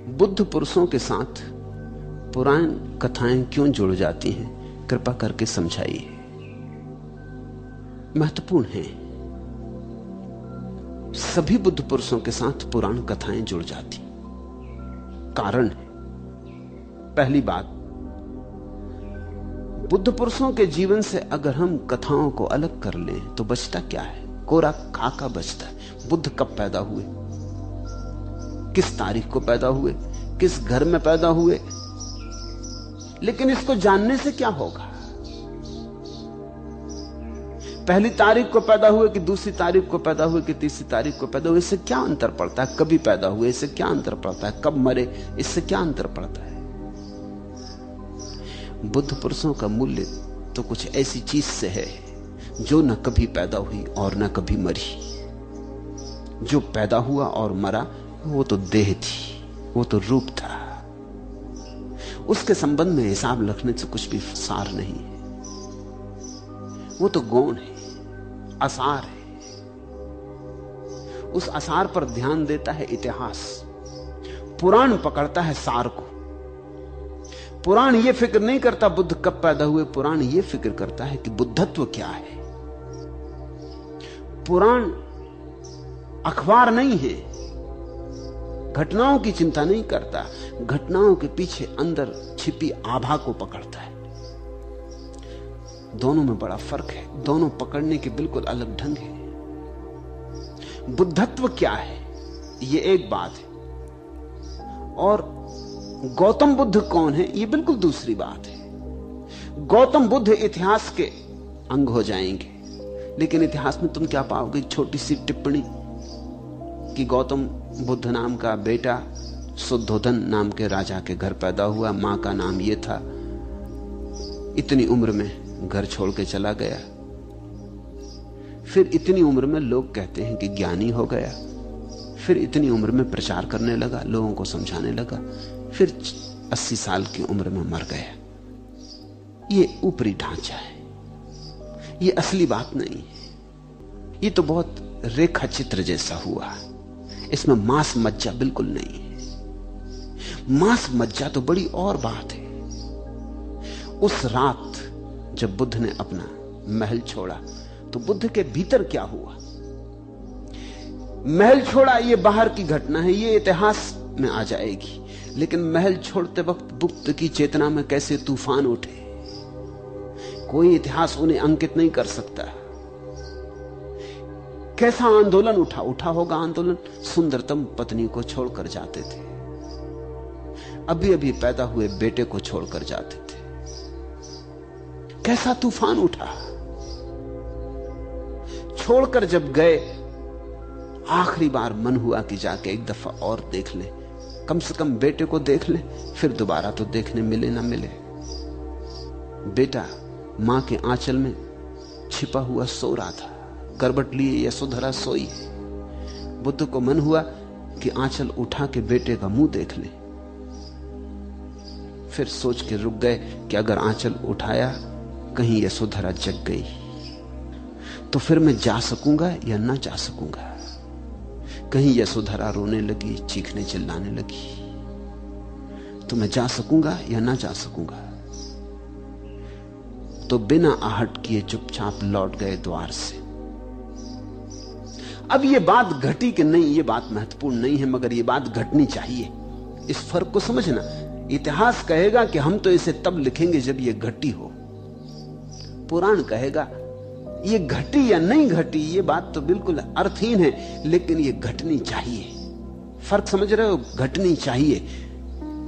बुद्ध पुरुषों के साथ पुरानी कथाएं क्यों जुड़ जाती हैं, कृपा करके समझाइए। महत्वपूर्ण है। सभी बुद्ध पुरुषों के साथ पुराण कथाएं जुड़ जाती। कारण है, पहली बात, बुद्ध पुरुषों के जीवन से अगर हम कथाओं को अलग कर लें तो बचता क्या है? कोरा खाका बचता है। बुद्ध कब पैदा हुए, किस तारीख को पैदा हुए, किस घर में पैदा हुए, लेकिन इसको जानने से क्या होगा? पहली तारीख को पैदा हुए कि दूसरी तारीख को पैदा हुए कि तीसरी तारीख को पैदा हुए, इससे क्या अंतर पड़ता है? कभी पैदा हुए, इससे क्या अंतर पड़ता है? कब मरे, इससे क्या अंतर पड़ता है? बुद्ध पुरुषों का मूल्य तो कुछ ऐसी चीज से है जो न कभी पैदा हुई और न कभी मरी। जो पैदा हुआ और मरा वो तो देह थी, वो तो रूप था। उसके संबंध में हिसाब रखने से कुछ भी सार नहीं है। वो तो गौण है, आसार है। उस आसार पर ध्यान देता है इतिहास। पुराण पकड़ता है सार को। पुराण ये फिक्र नहीं करता बुद्ध कब पैदा हुए, पुराण ये फिक्र करता है कि बुद्धत्व क्या है। पुराण अखबार नहीं है, घटनाओं की चिंता नहीं करता, घटनाओं के पीछे अंदर छिपी आभा को पकड़ता है। दोनों में बड़ा फर्क है, दोनों पकड़ने के बिल्कुल अलग ढंग है। बुद्धत्व क्या है ये एक बात है, और गौतम बुद्ध कौन है ये बिल्कुल दूसरी बात है। गौतम बुद्ध इतिहास के अंग हो जाएंगे, लेकिन इतिहास में तुम क्या पाओगे? छोटी सी टिप्पणी कि गौतम बुद्ध नाम का बेटा शुद्धोधन नाम के राजा के घर पैदा हुआ, मां का नाम ये था, इतनी उम्र में घर छोड़ के चला गया। फिर इतनी उम्र में लोग कहते हैं कि ज्ञानी हो गया। फिर इतनी उम्र में प्रचार करने लगा, लोगों को समझाने लगा। फिर 80 साल की उम्र में मर गया। ये ऊपरी ढांचा है, ये असली बात नहीं है। ये तो बहुत रेखा चित्र जैसा हुआ, इसमें मांस मज्जा बिल्कुल नहीं है। मांस मज्जा तो बड़ी और बात है। उस रात जब बुद्ध ने अपना महल छोड़ा तो बुद्ध के भीतर क्या हुआ? महल छोड़ा ये बाहर की घटना है, ये इतिहास में आ जाएगी, लेकिन महल छोड़ते वक्त बुद्ध की चेतना में कैसे तूफान उठे, कोई इतिहास उन्हें अंकित नहीं कर सकता। कैसा आंदोलन उठा होगा आंदोलन। सुंदरतम पत्नी को छोड़कर जाते थे, अभी अभी पैदा हुए बेटे को छोड़कर जाते थे। कैसा तूफान उठा। छोड़कर जब गए, आखिरी बार मन हुआ कि जाके एक दफा और देख ले, कम से कम बेटे को देख ले, फिर दोबारा तो देखने मिले ना मिले। बेटा मां के आंचल में छिपा हुआ सो रहा था, करवट लिए यशोधरा सोई। बुद्ध को मन हुआ कि आंचल उठा के बेटे का मुंह देख ले। फिर सोच के रुक गए कि अगर आंचल उठाया कहीं यशोधरा जग गई तो फिर मैं जा सकूंगा या ना जा सकूंगा। कहीं यशोधरा रोने लगी, चीखने चिल्लाने लगी, तो मैं जा सकूंगा या ना जा सकूंगा। तो बिना आहट किए चुपचाप लौट गए द्वार से। अब ये बात घटी कि नहीं, ये बात महत्वपूर्ण नहीं है, मगर ये बात घटनी चाहिए। इस फर्क को समझना। इतिहास कहेगा कि हम तो इसे तब लिखेंगे जब ये घटी हो। पुराण कहेगा ये घटी या नहीं घटी, ये बात तो बिल्कुल अर्थहीन है, लेकिन ये घटनी चाहिए। फर्क समझ रहे हो? घटनी चाहिए।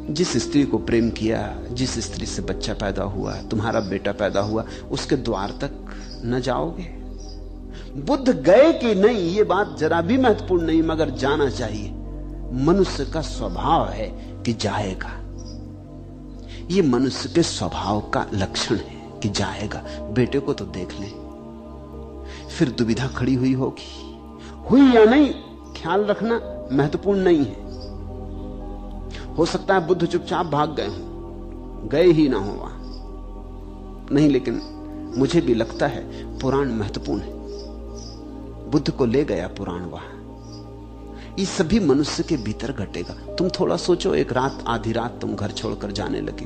जिस स्त्री को प्रेम किया, जिस स्त्री से बच्चा पैदा हुआ, तुम्हारा बेटा पैदा हुआ, उसके द्वार तक न जाओगे? बुद्ध गए कि नहीं ये बात जरा भी महत्वपूर्ण नहीं, मगर जाना चाहिए। मनुष्य का स्वभाव है कि जाएगा। ये मनुष्य के स्वभाव का लक्षण है कि जाएगा। बेटे को तो देख ले। फिर दुविधा खड़ी हुई होगी, हुई या नहीं ख्याल रखना महत्वपूर्ण नहीं है। हो सकता है बुद्ध चुपचाप भाग गए हों, गए ही ना हो वहां नहीं, लेकिन मुझे भी लगता है पुराण महत्वपूर्ण है। बुद्ध को ले गया पुराण वहां, ये सभी मनुष्य के भीतर घटेगा। तुम थोड़ा सोचो, एक रात, आधी रात तुम घर छोड़कर जाने लगे,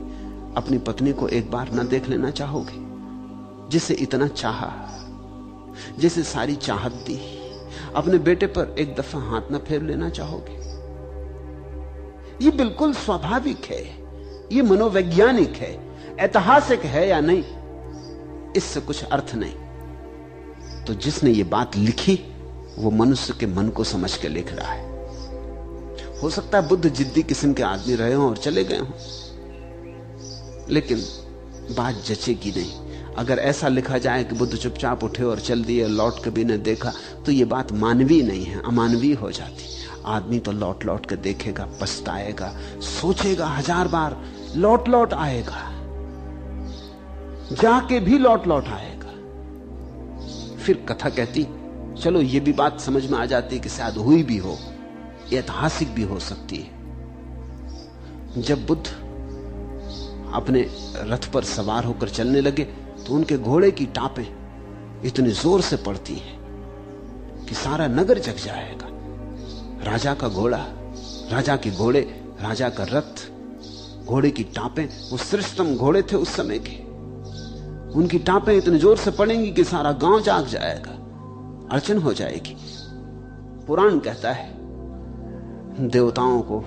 अपनी पत्नी को एक बार न देख लेना चाहोगे? जिसे इतना चाहा, जिसे सारी चाहत दी, अपने बेटे पर एक दफा हाथ न फेर लेना चाहोगे? ये बिल्कुल स्वाभाविक है, ये मनोवैज्ञानिक है, ऐतिहासिक है या नहीं, इससे कुछ अर्थ नहीं। तो जिसने ये बात लिखी वो मनुष्य के मन को समझ के लिख रहा है। हो सकता है बुद्ध जिद्दी किस्म के आदमी रहे हों और चले गए हों, लेकिन बात जचेगी नहीं। अगर ऐसा लिखा जाए कि बुद्ध चुपचाप उठे और चल दिए, लौट के भी न देखा, तो ये बात मानवीय नहीं है, अमानवीय हो जाती। आदमी तो लौट लौट के देखेगा, पछताएगा, सोचेगा 1000 बार, लौट लौट आएगा, जाके भी लौट लौट आएगा। फिर कथा कहती, चलो ये भी बात समझ में आ जाती कि शायद हुई भी हो, ऐतिहासिक भी हो सकती है। जब बुद्ध अपने रथ पर सवार होकर चलने लगे तो उनके घोड़े की टापें इतनी जोर से पड़ती हैं कि सारा नगर जग जाएगा। राजा का घोड़ा, राजा के घोड़े, राजा का रथ, घोड़े की टापें, वो श्रेष्ठतम घोड़े थे उस समय के, उनकी टापें इतनी जोर से पड़ेंगी कि सारा गांव जाग जाएगा, अड़चन हो जाएगी। पुराण कहता है देवताओं को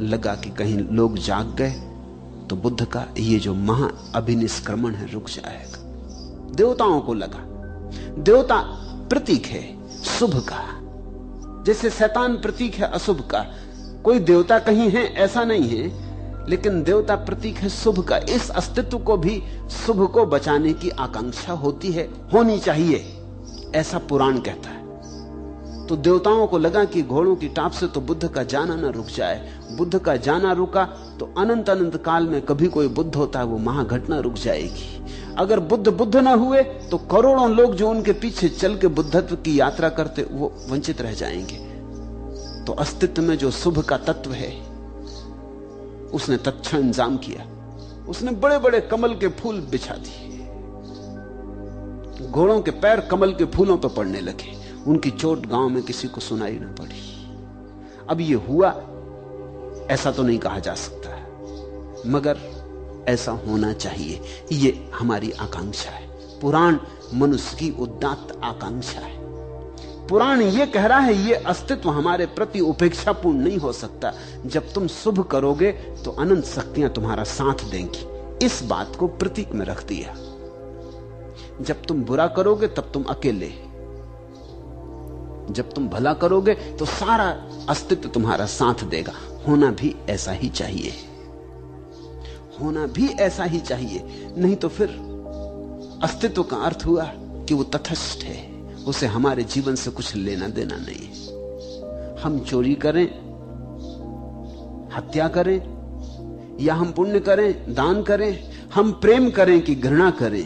लगा कि कहीं लोग जाग गए तो बुद्ध का ये जो महा अभिनिष्क्रमण है रुक जाएगा। देवताओं को लगा, देवता प्रतीक है शुभ का, जैसे शैतान प्रतीक है अशुभ का। कोई देवता कहीं है ऐसा नहीं है, लेकिन देवता प्रतीक है शुभ का। इस अस्तित्व को भी शुभ को बचाने की आकांक्षा होती है, होनी चाहिए, ऐसा पुराण कहता है। तो देवताओं को लगा कि घोड़ों की टाप से तो बुद्ध का जाना न रुक जाए। बुद्ध का जाना रुका तो अनंत अनंत काल में कभी कोई बुद्ध होता है वो महाघटना रुक जाएगी। अगर बुद्ध न हुए तो करोड़ों लोग जो उनके पीछे चल के बुद्धत्व की यात्रा करते वो वंचित रह जाएंगे। तो अस्तित्व में जो शुभ का तत्व है उसने तत्क्षण इंतजाम किया, उसने बड़े बड़े कमल के फूल बिछा दिए, घोड़ों के पैर कमल के फूलों पर पड़ने लगे, उनकी चोट गांव में किसी को सुनाई न पड़ी। अब ये हुआ ऐसा तो नहीं कहा जा सकता, मगर ऐसा होना चाहिए, ये हमारी आकांक्षा है। पुराण मनुष्य की उदात्त आकांक्षा है। पुराण ये कह रहा है ये अस्तित्व हमारे प्रति उपेक्षापूर्ण नहीं हो सकता। जब तुम शुभ करोगे तो अनंत शक्तियां तुम्हारा साथ देंगी। इस बात को प्रतीक में रख दिया। जब तुम बुरा करोगे तब तुम अकेले, जब तुम भला करोगे तो सारा अस्तित्व तुम्हारा साथ देगा। होना भी ऐसा ही चाहिए, होना भी ऐसा ही चाहिए। नहीं तो फिर अस्तित्व का अर्थ हुआ कि वो तटस्थ है, उसे हमारे जीवन से कुछ लेना देना नहीं है। हम चोरी करें, हत्या करें, या हम पुण्य करें, दान करें, हम प्रेम करें कि घृणा करें,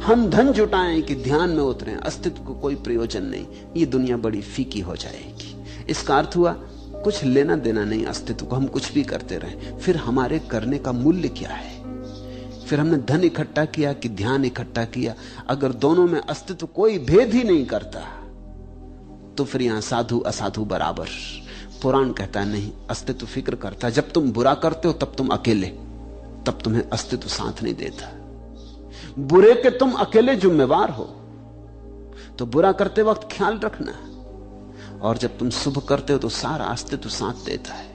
हम धन जुटाएं कि ध्यान में उतरें, अस्तित्व को कोई प्रयोजन नहीं। ये दुनिया बड़ी फीकी हो जाएगी। इसका अर्थ हुआ कुछ लेना देना नहीं अस्तित्व को, हम कुछ भी करते रहें। फिर हमारे करने का मूल्य क्या है? फिर हमने धन इकट्ठा किया कि ध्यान इकट्ठा किया? अगर दोनों में अस्तित्व कोई भेद ही नहीं करता तो फिर यहां साधु असाधु बराबर। पुराण कहता है नहीं, अस्तित्व फिक्र करता। जब तुम बुरा करते हो तब तुम अकेले, तब तुम्हें अस्तित्व साथ नहीं देता। बुरे के तुम अकेले जिम्मेवार हो, तो बुरा करते वक्त ख्याल रखना। और जब तुम शुभ करते हो तो सारा अस्तित्व साथ देता है।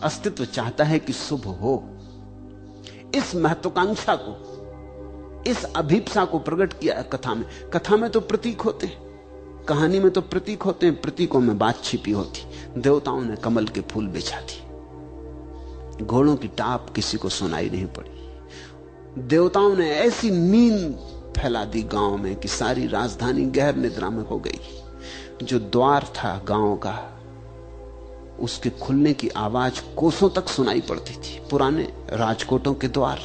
अस्तित्व चाहता है कि शुभ हो। इस महत्वाकांक्षा को, इस अभीप्सा को प्रकट किया है कथा में। कथा में तो प्रतीक होते हैं, कहानी में तो प्रतीक होते हैं, प्रतीकों में बात छिपी होती। देवताओं ने कमल के फूल बिछा दिए, घोड़ों की टाप किसी को सुनाई नहीं पड़ी। देवताओं ने ऐसी नींद फैला दी गांव में कि सारी राजधानी गहर निद्रा में हो गई। जो द्वार था गांव का, उसके खुलने की आवाज कोसों तक सुनाई पड़ती थी। पुराने राजकोटों के द्वार,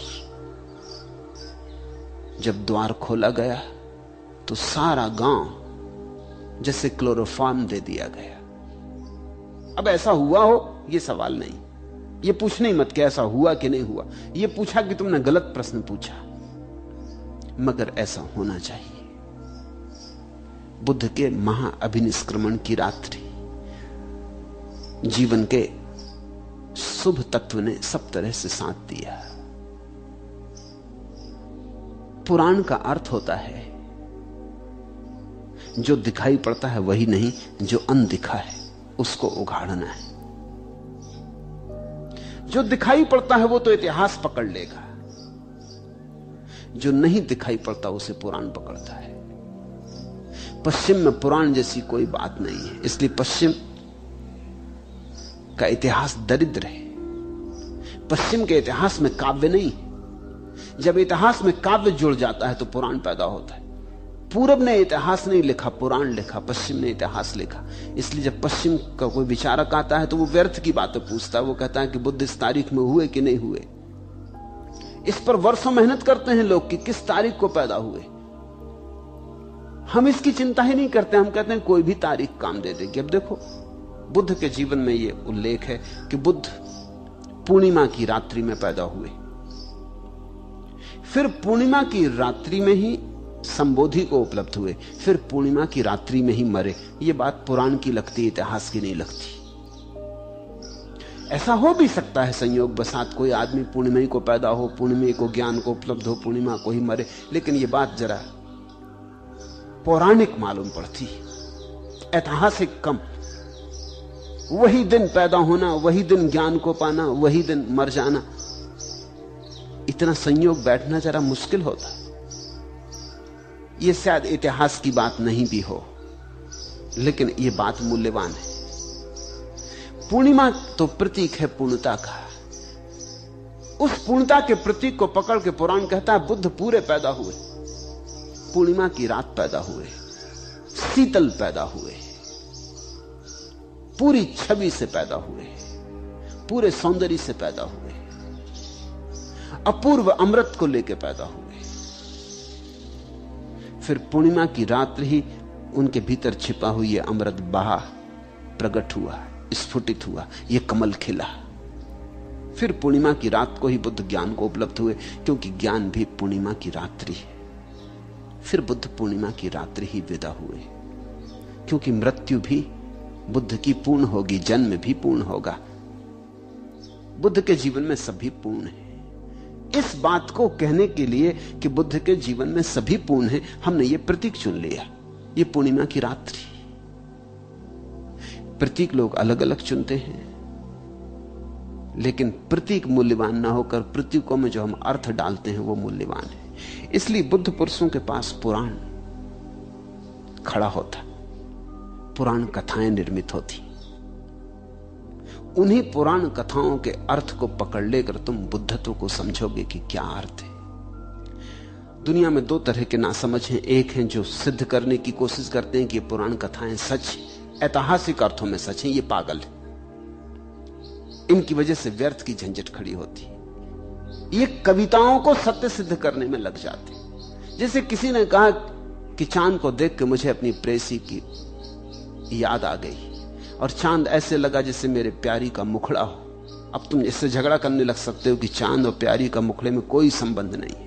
जब द्वार खोला गया तो सारा गांव जैसे क्लोरोफॉर्म दे दिया गया। अब ऐसा हुआ हो यह सवाल नहीं, ये पूछने ही मत कि ऐसा हुआ कि नहीं हुआ, ये पूछा कि तुमने गलत प्रश्न पूछा, मगर ऐसा होना चाहिए। बुद्ध के महा अभिनिष्क्रमण की रात्रि जीवन के शुभ तत्व ने सब तरह से साथ दिया। पुराण का अर्थ होता है जो दिखाई पड़ता है वही नहीं, जो अनदिखा है उसको उघाड़ना है। जो दिखाई पड़ता है वो तो इतिहास पकड़ लेगा, जो नहीं दिखाई पड़ता उसे पुराण पकड़ता है। पश्चिम में पुराण जैसी कोई बात नहीं है, इसलिए पश्चिम का इतिहास दरिद्र है। पश्चिम के इतिहास में काव्य नहीं। जब इतिहास में काव्य जुड़ जाता है तो पुराण पैदा होता है। पूरब ने इतिहास नहीं लिखा, पुराण लिखा, पश्चिम ने इतिहास लिखा। इसलिए जब पश्चिम का कोई विचारक आता है तो वो व्यर्थ की बातें पूछता है। वो कहता है कि बुद्ध इस तारीख में हुए कि नहीं हुए। इस पर वर्षों मेहनत करते हैं लोग कि किस तारीख को पैदा हुए। हम इसकी चिंता ही नहीं करते। हम कहते हैं कोई भी तारीख काम दे देगी। अब देखो बुद्ध के जीवन में यह उल्लेख है कि बुद्ध पूर्णिमा की रात्रि में पैदा हुए, फिर पूर्णिमा की रात्रि में ही संबोधि को उपलब्ध हुए, फिर पूर्णिमा की रात्रि में ही मरे। यह बात पुराण की लगती, इतिहास की नहीं लगती। ऐसा हो भी सकता है संयोग बसात कोई आदमी पूर्णिमा को पैदा हो, पूर्णिमा को ज्ञान को उपलब्ध हो, पूर्णिमा को ही मरे, लेकिन यह बात जरा पौराणिक मालूम पड़ती, ऐतिहासिक कम। वही दिन पैदा होना, वही दिन ज्ञान को पाना, वही दिन मर जाना, इतना संयोग बैठना जरा मुश्किल होता। यह शायद इतिहास की बात नहीं भी हो, लेकिन यह बात मूल्यवान है। पूर्णिमा तो प्रतीक है पूर्णता का। उस पूर्णता के प्रतीक को पकड़ के पुराण कहता है बुद्ध पूरे पैदा हुए, पूर्णिमा की रात पैदा हुए, शीतल पैदा हुए, पूरी छवि से पैदा हुए, पूरे सौंदर्य से पैदा हुए, अपूर्व अमृत को लेकर पैदा हुए। फिर पूर्णिमा की रात्रि ही उनके भीतर छिपा हुई यह अमृत बहा, प्रकट हुआ, स्फुटित हुआ, यह कमल खिला। फिर पूर्णिमा की रात को ही बुद्ध ज्ञान को उपलब्ध हुए, क्योंकि ज्ञान भी पूर्णिमा की रात्रि है। फिर बुद्ध पूर्णिमा की रात्रि ही विदा हुए, क्योंकि मृत्यु भी बुद्ध की पूर्ण होगी, जन्म भी पूर्ण होगा। बुद्ध के जीवन में सभी पूर्ण है। इस बात को कहने के लिए कि बुद्ध के जीवन में सभी पूर्ण है, हमने ये प्रतीक चुन लिया, ये पूर्णिमा की रात्रि। प्रतीक लोग अलग अलग चुनते हैं, लेकिन प्रतीक मूल्यवान ना होकर प्रतीकों में जो हम अर्थ डालते हैं वो मूल्यवान है। इसलिए बुद्ध पुरुषों के पास पुराण खड़ा होता, पुराण कथाएं निर्मित होती। उन्हीं पुराण कथाओं के अर्थ को पकड़ लेकर तुम बुद्धत्व को समझोगे कि क्या अर्थ है। दुनिया में दो तरह के नासमझ हैं। एक हैं जो सिद्ध करने की कोशिश करते हैं कि पुराण कथाएं सच, ऐतिहासिक अर्थों में सच हैं, ये पागल है। इनकी वजह से व्यर्थ की झंझट खड़ी होती। ये कविताओं को सत्य सिद्ध करने में लग जाते। जैसे किसी ने कहा कि चांद को देख के मुझे अपनी प्रेसी की याद आ गई, और चांद ऐसे लगा जैसे मेरे प्यारी का मुखड़ा हो। अब तुम इससे झगड़ा करने लग सकते हो कि चांद और प्यारी का मुखड़े में कोई संबंध नहीं है।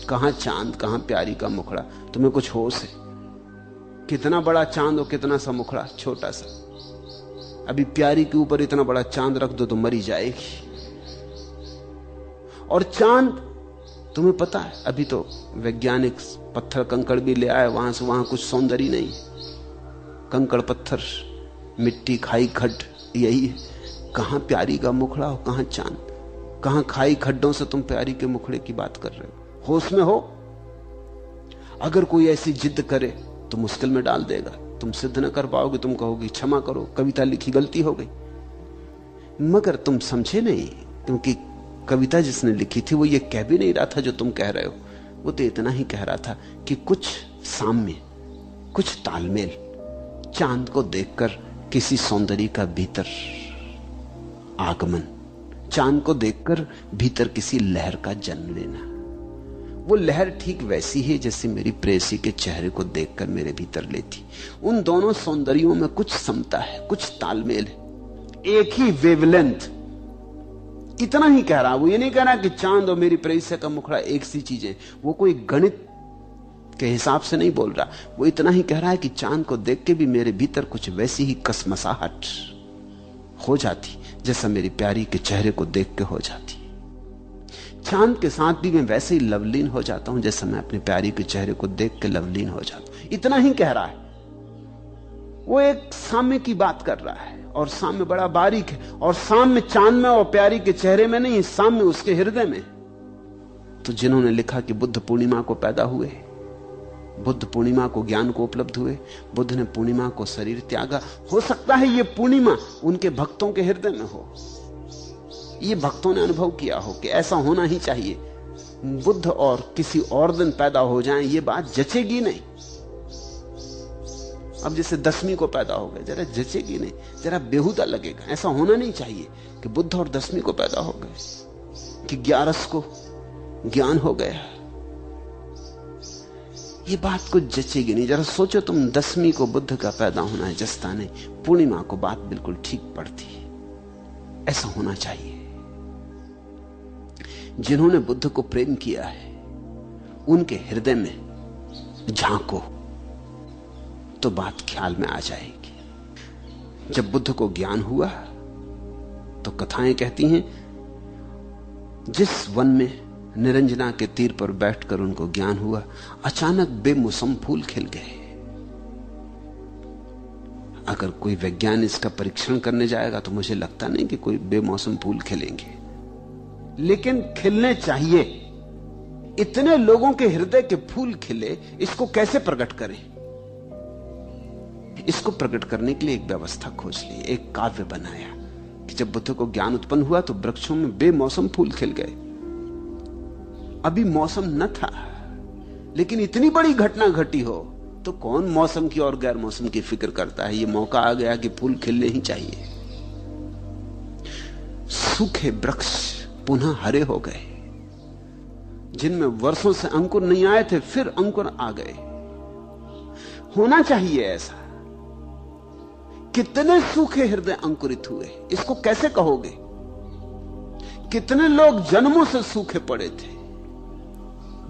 कहां चांद, कहां प्यारी का मुखड़ा? तुम्हें कुछ होश है? कितना बड़ा चांद और कितना सा मुखड़ा, छोटा सा। अभी प्यारी के ऊपर इतना बड़ा चांद रख दो तो मरी जाएगी। और चांद, तुम्हें पता है अभी तो वैज्ञानिक पत्थर कंकड़ भी ले आए, वहां से वहां कुछ सौंदर्य नहीं। कंकड़ पत्थर, मिट्टी, खाई खड्ड, यही है। कहां प्यारी का मुखड़ा हो, कहां चांद, कहां खाई खड्डों से तुम प्यारी के मुखड़े की बात कर रहे हो? होश में हो? अगर कोई ऐसी जिद करे तो मुश्किल में डाल देगा। तुम सिद्ध न कर पाओगे, तुम कहोगे क्षमा करो, कविता लिखी गलती हो गई। मगर तुम समझे नहीं, क्योंकि कविता जिसने लिखी थी वो ये कह भी नहीं रहा था जो तुम कह रहे हो। वो तो इतना ही कह रहा था कि कुछ साम्य, कुछ तालमेल, चांद को देखकर किसी सौंदर्य का भीतर आगमन, चांद को देखकर भीतर किसी लहर का जन्म लेना। वो लहर ठीक वैसी है जैसे मेरी प्रेयसी के चेहरे को देखकर मेरे भीतर लेती। उन दोनों सौंदर्यों में कुछ समता है, कुछ तालमेल है, एक ही वेवलेंथ। इतना ही कह रहा। वो ये नहीं कह रहा कि चांद और मेरी प्रेयसी का मुखड़ा एक सी चीजें। वो कोई गणित के हिसाब से नहीं बोल रहा। वो इतना ही कह रहा है कि चांद को देख के भी मेरे भीतर कुछ वैसी ही कसमसाहट, हो जाती जैसा मेरी प्यारी के चेहरे को देख के हो जाती। चांद के साथ भी मैं वैसे ही लवलीन हो जाता हूं जैसा मैं अपनी प्यारी के चेहरे को देख के लवलीन हो जाता हूं। इतना ही कह रहा है। वो एक साम्य की बात कर रहा है और साम्य बड़ा बारीक है, और साम्य चांद में और प्यारी के चेहरे में नहीं, साम्य उसके हृदय में। तो जिन्होंने लिखा कि बुद्ध पूर्णिमा को पैदा हुए, बुद्ध पूर्णिमा को ज्ञान को उपलब्ध हुए, बुद्ध ने पूर्णिमा को शरीर त्यागा, हो सकता है ये पूर्णिमा उनके भक्तों के हृदय में हो, ये भक्तों ने अनुभव किया हो कि ऐसा होना ही चाहिए। बुद्ध और किसी और दिन पैदा हो जाएं, ये बात जचेगी नहीं। अब जैसे 10वीं को पैदा हो गए, जरा जचेगी नहीं, जरा बेहुदा लगेगा। ऐसा होना नहीं चाहिए कि बुद्ध और 10वीं को पैदा हो गए, कि 11 को ज्ञान हो गया। ये बात कुछ जचेगी नहीं। जरा सोचो तुम, 10वीं को बुद्ध का पैदा होना है, जचता नहीं। पूर्णिमा को बात बिल्कुल ठीक पड़ती है। ऐसा होना चाहिए। जिन्होंने बुद्ध को प्रेम किया है उनके हृदय में झांको तो बात ख्याल में आ जाएगी। जब बुद्ध को ज्ञान हुआ तो कथाएं कहती हैं, जिस वन में निरंजना के तीर पर बैठकर उनको ज्ञान हुआ, अचानक बेमौसम फूल खिल गए। अगर कोई वैज्ञानिक इसका परीक्षण करने जाएगा तो मुझे लगता नहीं कि कोई बेमौसम फूल खिलेंगे, लेकिन खिलने चाहिए। इतने लोगों के हृदय के फूल खिले, इसको कैसे प्रकट करें? इसको प्रकट करने के लिए एक व्यवस्था खोज ली, एक काव्य बनाया कि जब बुद्ध को ज्ञान उत्पन्न हुआ तो वृक्षों में बेमौसम फूल खिल गए। अभी मौसम न था, लेकिन इतनी बड़ी घटना घटी हो तो कौन मौसम की और गैर मौसम की फिक्र करता है। ये मौका आ गया कि फूल खिलने ही चाहिए। सूखे वृक्ष पुनः हरे हो गए, जिनमें वर्षों से अंकुर नहीं आए थे, फिर अंकुर आ गए। होना चाहिए ऐसा। कितने सूखे हृदय अंकुरित हुए, इसको कैसे कहोगे? कितने लोग जन्मों से सूखे पड़े थे,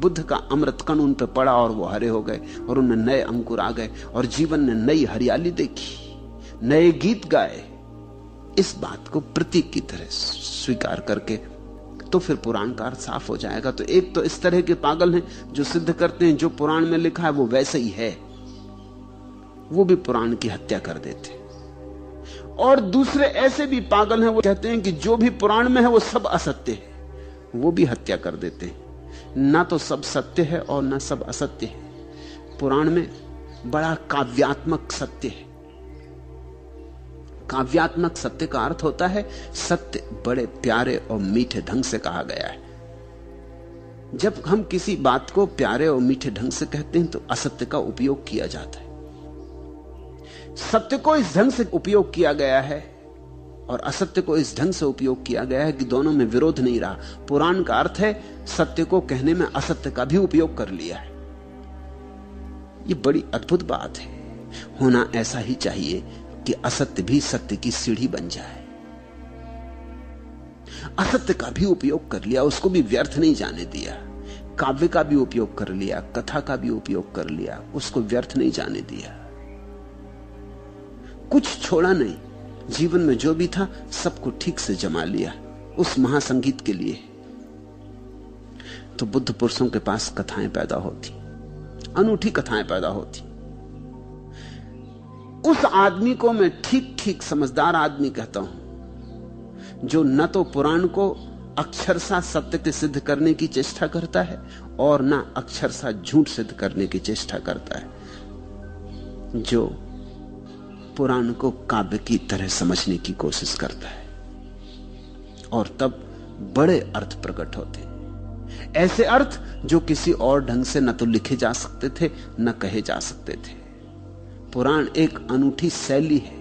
बुद्ध का अमृत कण उन पर पड़ा और वो हरे हो गए, और उनमें नए अंकुर आ गए, और जीवन ने नई हरियाली देखी, नए गीत गाए। इस बात को प्रतीक की तरह स्वीकार करके तो फिर पुराण का अर्थ साफ हो जाएगा। तो एक तो इस तरह के पागल हैं जो सिद्ध करते हैं जो पुराण में लिखा है वो वैसे ही है, वो भी पुराण की हत्या कर देते। और दूसरे ऐसे भी पागल हैं, वो कहते हैं कि जो भी पुराण में है वो सब असत्य है, वो भी हत्या कर देते हैं। ना तो सब सत्य है और ना सब असत्य है। पुराण में बड़ा काव्यात्मक सत्य है। काव्यात्मक सत्य का अर्थ होता है सत्य बड़े प्यारे और मीठे ढंग से कहा गया है। जब हम किसी बात को प्यारे और मीठे ढंग से कहते हैं तो असत्य का उपयोग किया जाता है। सत्य को इस ढंग से उपयोग किया गया है और असत्य को इस ढंग से उपयोग किया गया है कि दोनों में विरोध नहीं रहा। पुराण का अर्थ है सत्य को कहने में असत्य का भी उपयोग कर लिया है। यह बड़ी अद्भुत बात है। होना ऐसा ही चाहिए कि असत्य भी सत्य की सीढ़ी बन जाए। असत्य का भी उपयोग कर लिया, उसको भी व्यर्थ नहीं जाने दिया। काव्य का भी उपयोग कर लिया, कथा का भी उपयोग कर लिया, उसको व्यर्थ नहीं जाने दिया। कुछ छोड़ा नहीं, जीवन में जो भी था सबको ठीक से जमा लिया उस महासंगीत के लिए। तो बुद्ध पुरुषों के पास कथाएं पैदा होती, अनूठी कथाएं पैदा होती। उस आदमी को मैं ठीक ठीक समझदार आदमी कहता हूं जो न तो पुराण को अक्षरशः सत्य के सिद्ध करने की चेष्टा करता है और न अक्षरशः झूठ सिद्ध करने की चेष्टा करता है, जो पुराण को काव्य की तरह समझने की कोशिश करता है। और तब बड़े अर्थ प्रकट होते, ऐसे अर्थ जो किसी और ढंग से न तो लिखे जा सकते थे न कहे जा सकते थे। पुराण एक अनूठी शैली है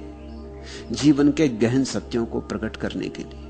जीवन के गहन सत्यों को प्रकट करने के लिए।